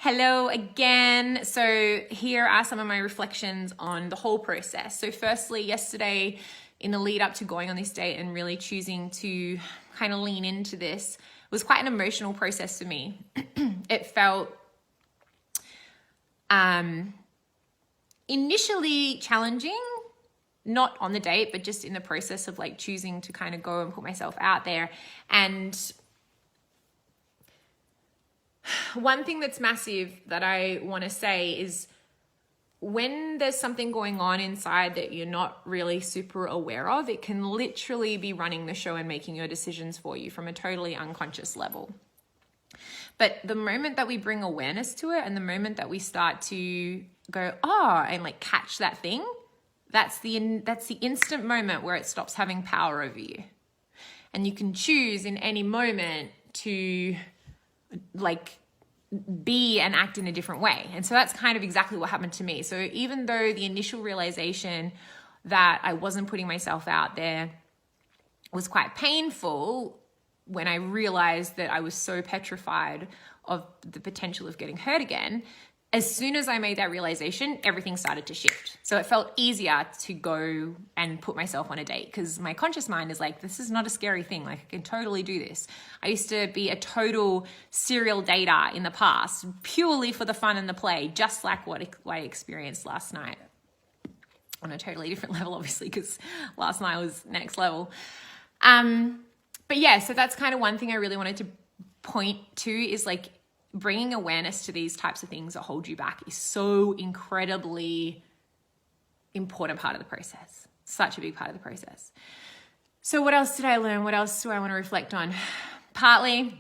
Hello again. So here are some of my reflections on the whole process. So firstly, yesterday in the lead up to going on this date and really choosing to kind of lean into this was quite an emotional process for me. It felt initially challenging, not on the date, but just in the process of like choosing to kind of go and put myself out there. And one thing that's massive that I want to say is when there's something going on inside that you're not really super aware of, it can literally be running the show and making your decisions for you from a totally unconscious level. But the moment that we bring awareness to it and the moment that we start to go, and like catch that thing, that's the instant moment where it stops having power over you. And you can choose in any moment to like be and act in a different way. And so that's kind of exactly what happened to me. So even though the initial realization that I wasn't putting myself out there was quite painful, when I realized that I was so petrified of the potential of getting hurt again, as soon as I made that realization, everything started to shift. So it felt easier to go and put myself on a date because my conscious mind is like, this is not a scary thing. Like, I can totally do this. I used to be a total serial dater in the past, purely for the fun and the play, just like what I experienced last night. On a totally different level, obviously, because last night was next level. But yeah, so that's kind of one thing I really wanted to point to is like, bringing awareness to these types of things that hold you back is so incredibly important part of the process. Such a big part of the process. So what else did I learn? What else do I want to reflect on? Partly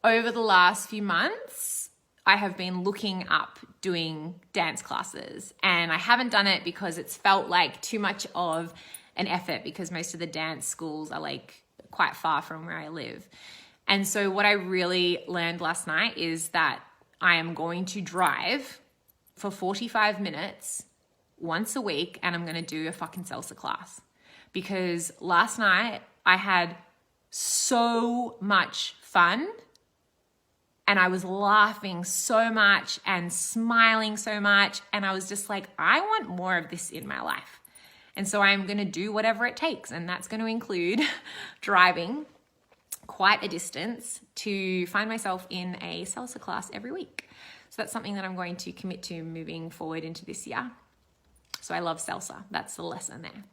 over the last few months, I have been looking up doing dance classes, and I haven't done it because it's felt like too much of an effort because most of the dance schools are like quite far from where I live. And so what I really learned last night is that I am going to drive for 45 minutes once a week and I'm going to do a fucking salsa class. Because last night I had so much fun and I was laughing so much and smiling so much. And I was just like, I want more of this in my life. And so I'm going to do whatever it takes. And that's going to include driving quite a distance to find myself in a salsa class every week. So that's something that I'm going to commit to moving forward into this year. So I love salsa. That's the lesson there.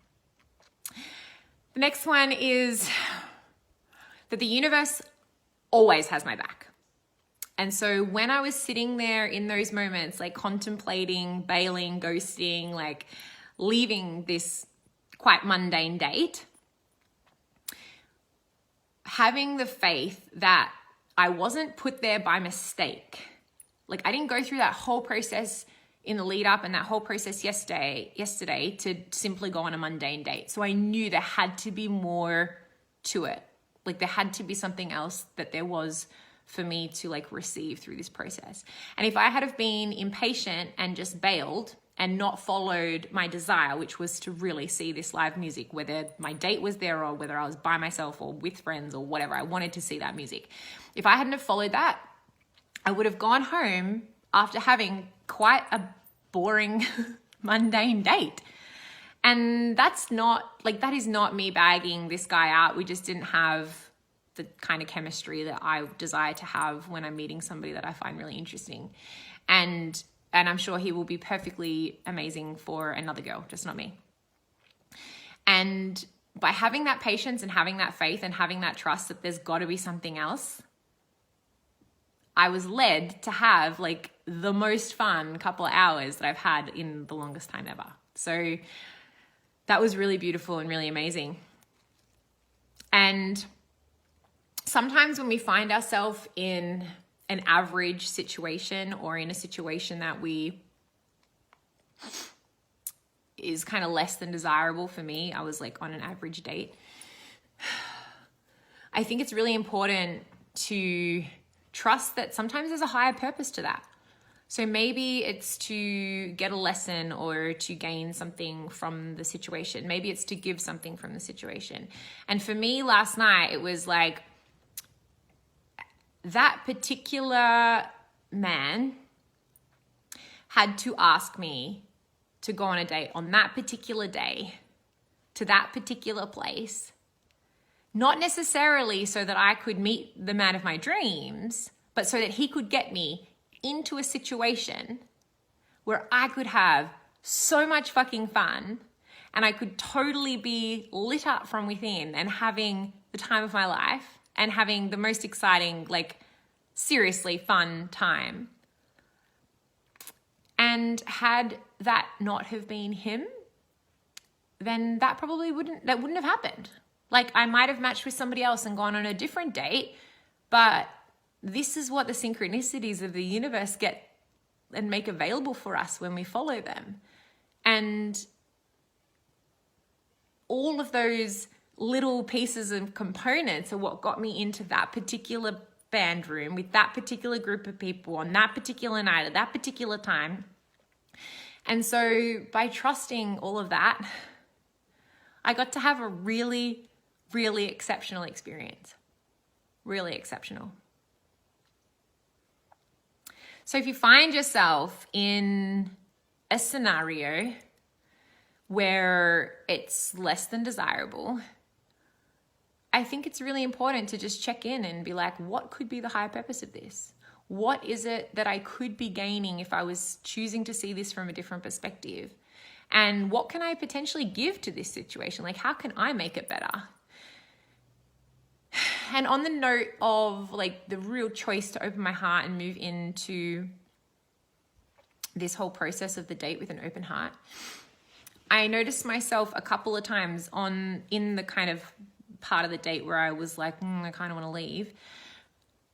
The next one is that the universe always has my back. And so when I was sitting there in those moments, like contemplating, bailing, ghosting, like leaving this quite mundane date, having the faith that I wasn't put there by mistake. Like I didn't go through that whole process in the lead up and that whole process yesterday to simply go on a mundane date. So I knew there had to be more to it. Like there had to be something else that there was for me to like receive through this process. And if I had have been impatient and just bailed and not followed my desire, which was to really see this live music, whether my date was there or whether I was by myself or with friends or whatever, I wanted to see that music. If I hadn't have followed that, I would have gone home after having quite a boring, mundane date. And that is not me bagging this guy out. We just didn't have the kind of chemistry that I desire to have when I'm meeting somebody that I find really interesting. And I'm sure he will be perfectly amazing for another girl, just not me. And by having that patience and having that faith and having that trust that there's got to be something else, I was led to have like the most fun couple of hours that I've had in the longest time ever. So that was really beautiful and really amazing. And sometimes when we find ourselves in an average situation or in a situation that is kind of less than desirable for me, I was like on an average date. I think it's really important to trust that sometimes there's a higher purpose to that. So maybe it's to get a lesson or to gain something from the situation. Maybe it's to give something from the situation. And for me last night, it was like that particular man had to ask me to go on a date on that particular day to that particular place, not necessarily so that I could meet the man of my dreams, but so that he could get me into a situation where I could have so much fucking fun and I could totally be lit up from within and having the time of my life and having the most exciting, like, seriously fun time. And had that not have been him, then that probably wouldn't have happened. Like, I might have matched with somebody else and gone on a different date, but this is what the synchronicities of the universe get and make available for us when we follow them. And all of those little pieces and components are what got me into that particular band room with that particular group of people on that particular night at that particular time. And so by trusting all of that, I got to have a really, really exceptional experience. Really exceptional. So if you find yourself in a scenario where it's less than desirable, I think it's really important to just check in and be like, what could be the higher purpose of this? What is it that I could be gaining if I was choosing to see this from a different perspective? And what can I potentially give to this situation? Like, how can I make it better? And on the note of like the real choice to open my heart and move into this whole process of the date with an open heart, I noticed myself a couple of times in the kind of part of the date where I was like, I kind of want to leave.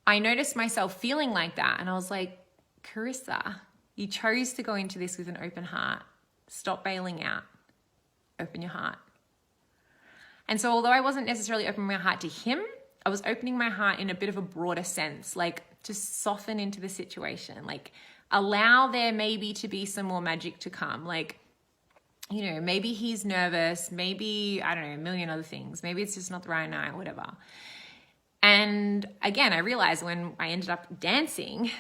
I noticed myself feeling like that. And I was like, Carissa, you chose to go into this with an open heart. Stop bailing out. Open your heart. And so although I wasn't necessarily opening my heart to him, I was opening my heart in a bit of a broader sense, like just soften into the situation, like allow there maybe to be some more magic to come. Like, you know, maybe he's nervous, maybe, I don't know, a million other things. Maybe it's just not the right night, whatever. And again, I realized when I ended up dancing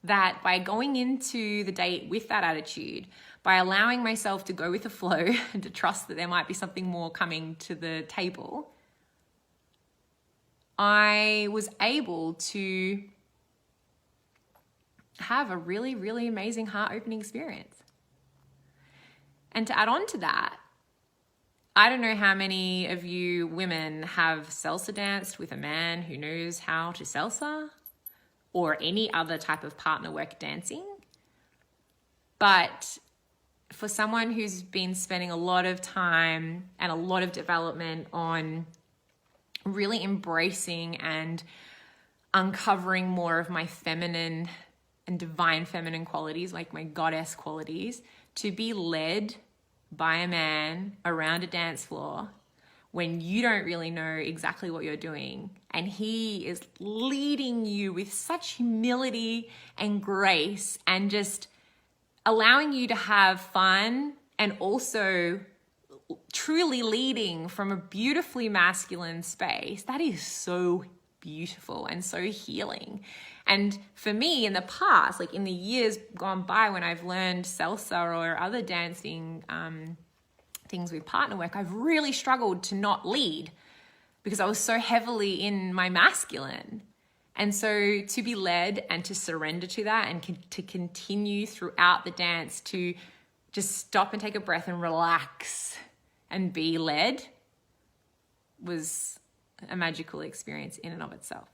that by going into the date with that attitude, by allowing myself to go with the flow and to trust that there might be something more coming to the table, I was able to have a really, really amazing heart-opening experience. And to add on to that, I don't know how many of you women have salsa danced with a man who knows how to salsa or any other type of partner work dancing. But for someone who's been spending a lot of time and a lot of development on really embracing and uncovering more of my feminine and divine feminine qualities, like my goddess qualities, to be led by a man around a dance floor when you don't really know exactly what you're doing, and he is leading you with such humility and grace and just allowing you to have fun and also truly leading from a beautifully masculine space. That is so beautiful and so healing. And for me in the past, like in the years gone by when I've learned salsa or other dancing things with partner work, I've really struggled to not lead because I was so heavily in my masculine. And so to be led and to surrender to that and to continue throughout the dance to just stop and take a breath and relax and be led was a magical experience in and of itself.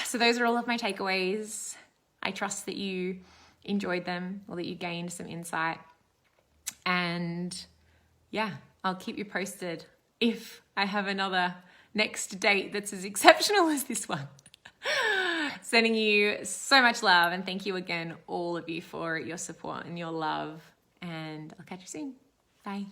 So those are all of my takeaways. I trust that you enjoyed them or that you gained some insight. And yeah, I'll keep you posted if I have another next date that's as exceptional as this one. Sending you so much love, and thank you again, all of you, for your support and your love. And I'll catch you soon. Bye.